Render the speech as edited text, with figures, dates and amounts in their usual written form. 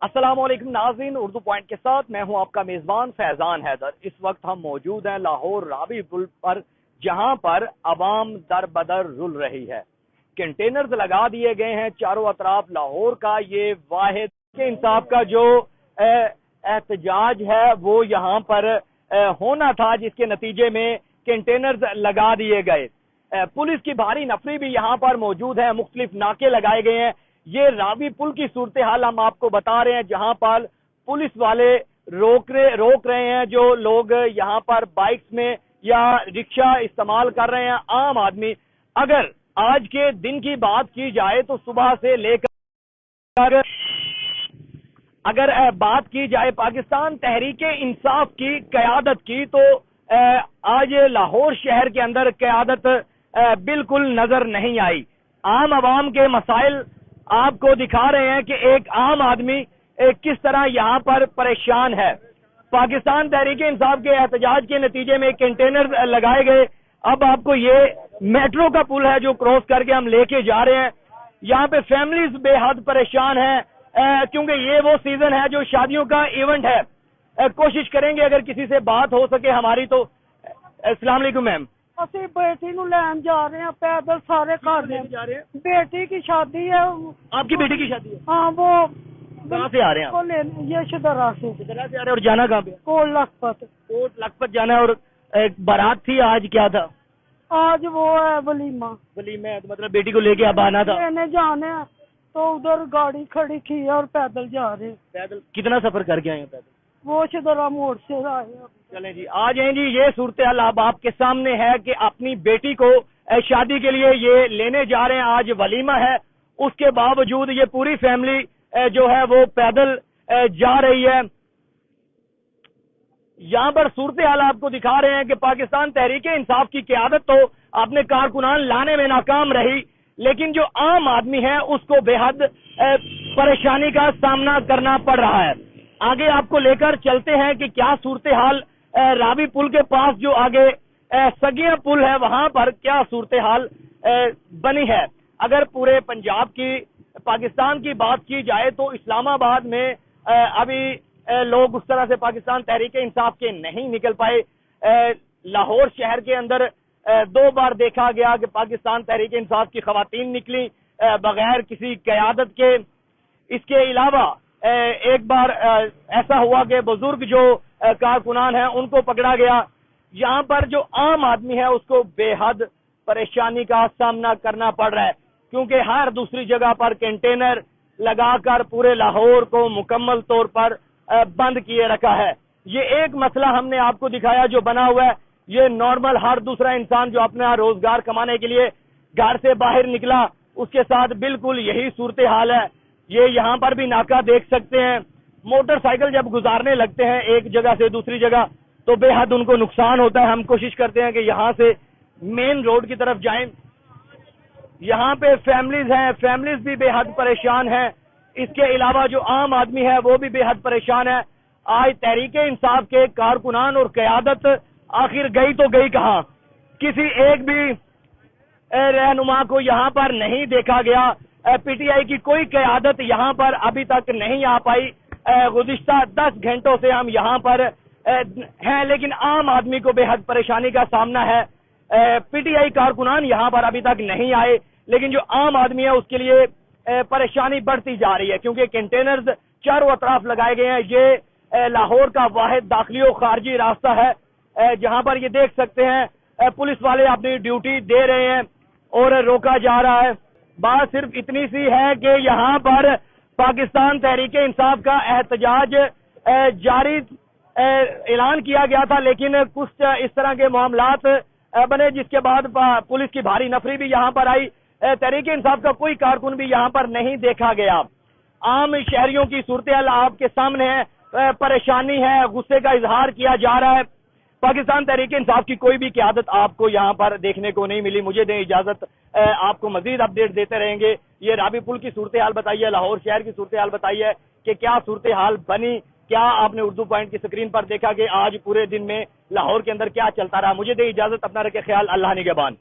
अस्सलाम वालेकुम नाज़रीन, उर्दू पॉइंट के साथ मैं हूं आपका मेज़बान फैज़ान हैदर। इस वक्त हम मौजूद हैं लाहौर रावी पुल पर, जहां पर अवाम दर बदर रुल रही है। कंटेनर्स लगा दिए गए हैं चारों अतराफ। लाहौर का ये वाहिद के इंसाफ का जो एहतजाज है वो यहाँ पर होना था, जिसके नतीजे में कंटेनर्स लगा दिए गए। पुलिस की भारी नफरी भी यहाँ पर मौजूद है, मुख्तलिफ नाके लगाए गए हैं। ये रावी पुल की सूरत हाल हम आपको बता रहे हैं, जहां पर पुलिस वाले रोक रहे हैं जो लोग यहाँ पर बाइक्स में या रिक्शा इस्तेमाल कर रहे हैं। आम आदमी, अगर आज के दिन की बात की जाए तो सुबह से लेकर अगर बात की जाए पाकिस्तान तहरीके इंसाफ की क़यादत की, तो आज लाहौर शहर के अंदर क़यादत बिल्कुल नजर नहीं आई। आम आवाम के मसाइल आपको दिखा रहे हैं कि एक आम आदमी किस तरह यहाँ पर परेशान है। पाकिस्तान तहरीके इंसाफ के एहतजाज के नतीजे में कंटेनर लगाए गए। अब आपको ये मेट्रो का पुल है जो क्रॉस करके हम लेके जा रहे हैं। यहाँ पे फैमिलीज बेहद परेशान हैं, क्योंकि ये वो सीजन है जो शादियों का इवेंट है। कोशिश करेंगे अगर किसी से बात हो सके हमारी तो। अस्सलाम वालेकुम मैम। ਅਸੀਂ बेटी ਨੂੰ ਲੈਣ ਜਾ ਰਹੇ हैं पैदल सारे घर में जा रहे हैं। बेटी की शादी है। आपकी बेटी की शादी है? हाँ, वो कहाँ से आ रहे हैं आप? ये शदरा से से आ रहे हैं। और जाना कहाँ पे? कोट लखपत। कोट लखपत जाना है। और एक बारात थी, आज क्या था? आज वो है वलीमा। वलीमा है, तो मतलब बेटी को लेके अब आना था। लेने जाने हैं तो उधर गाड़ी खड़ी की है और पैदल जा रहे हैं। पैदल कितना सफर करके आए हैं? पैदल वो शदरा मोड़ से आए हैं। चलें जी, आ जाएं जी। ये सूरत हाल अब आपके सामने है कि अपनी बेटी को शादी के लिए ये लेने जा रहे हैं। आज वलीमा है, उसके बावजूद ये पूरी फैमिली जो है वो पैदल जा रही है। यहाँ पर सूरत हाल आपको दिखा रहे हैं कि पाकिस्तान तहरीके इंसाफ की क़यादत तो अपने कारकुनान लाने में नाकाम रही, लेकिन जो आम आदमी है उसको बेहद परेशानी का सामना करना पड़ रहा है। आगे आपको लेकर चलते हैं कि क्या सूरत हाल रावी पुल के पास जो आगे सगिया पुल है वहां पर क्या सूरत हाल बनी है। अगर पूरे पंजाब की, पाकिस्तान की बात की जाए तो इस्लामाबाद में अभी लोग उस तरह से पाकिस्तान तहरीके इंसाफ के नहीं निकल पाए। लाहौर शहर के अंदर 2 बार देखा गया कि पाकिस्तान तहरीके इंसाफ की खवातीन निकली बगैर किसी क़यादत के। इसके अलावा एक बार ऐसा हुआ कि बुजुर्ग जो कारकुनान हैं उनको पकड़ा गया। यहाँ पर जो आम आदमी है उसको बेहद परेशानी का सामना करना पड़ रहा है, क्योंकि हर दूसरी जगह पर कंटेनर लगाकर पूरे लाहौर को मुकम्मल तौर पर बंद किए रखा है। ये एक मसला हमने आपको दिखाया जो बना हुआ है। ये नॉर्मल हर दूसरा इंसान जो अपना रोजगार कमाने के लिए घर से बाहर निकला, उसके साथ बिल्कुल यही सूरत हाल है। ये यहाँ पर भी नाका देख सकते हैं। मोटरसाइकिल जब गुजारने लगते हैं एक जगह से दूसरी जगह तो बेहद उनको नुकसान होता है। हम कोशिश करते हैं कि यहाँ से मेन रोड की तरफ जाएं। यहाँ पे फैमिलीज हैं, फैमिलीज भी बेहद परेशान हैं। इसके अलावा जो आम आदमी है वो भी बेहद परेशान है। आज तहरीके इंसाफ के कारकुनान और क़यादत आखिर गई तो गई कहाँ? किसी एक भी रहनुमा को यहाँ पर नहीं देखा गया। पीटीआई की कोई क़यादत यहाँ पर अभी तक नहीं आ पाई। गुज़िश्ता 10 घंटों से हम यहाँ पर हैं, लेकिन आम आदमी को बेहद परेशानी का सामना है। पीटीआई कारकुनान यहाँ पर अभी तक नहीं आए, लेकिन जो आम आदमी है उसके लिए परेशानी बढ़ती जा रही है, क्योंकि कंटेनर्स चारों अतराफ लगाए गए हैं। ये लाहौर का वाहिद दाखिली और खारजी रास्ता है, जहाँ पर ये देख सकते हैं पुलिस वाले अपनी ड्यूटी दे रहे हैं और रोका जा रहा है। बात सिर्फ इतनी सी है कि यहाँ पर पाकिस्तान तहरीके इंसाफ का एहतजाज जारी ऐलान किया गया था, लेकिन कुछ इस तरह के मामलात बने जिसके बाद पुलिस की भारी नफरी भी यहाँ पर आई। तहरीके इंसाफ का कोई कारकुन भी यहाँ पर नहीं देखा गया। आम शहरियों की सूरत हाल आपके सामने है, परेशानी है, गुस्से का इजहार किया जा रहा है। पाकिस्तान तहरीके इंसाफ की कोई भी क़यादत आपको यहाँ पर देखने को नहीं मिली। मुझे दें इजाजत, आपको मजीद अपडेट देते रहेंगे। ये रावी पुल की सूरत हाल बताइए, लाहौर शहर की सूरत हाल बताइए कि क्या सूरत हाल बनी। क्या आपने उर्दू पॉइंट की स्क्रीन पर देखा कि आज पूरे दिन में लाहौर के अंदर क्या चलता रहा। मुझे दें इजाजत, अपना रखे ख्याल, अल्लाह निगहबान।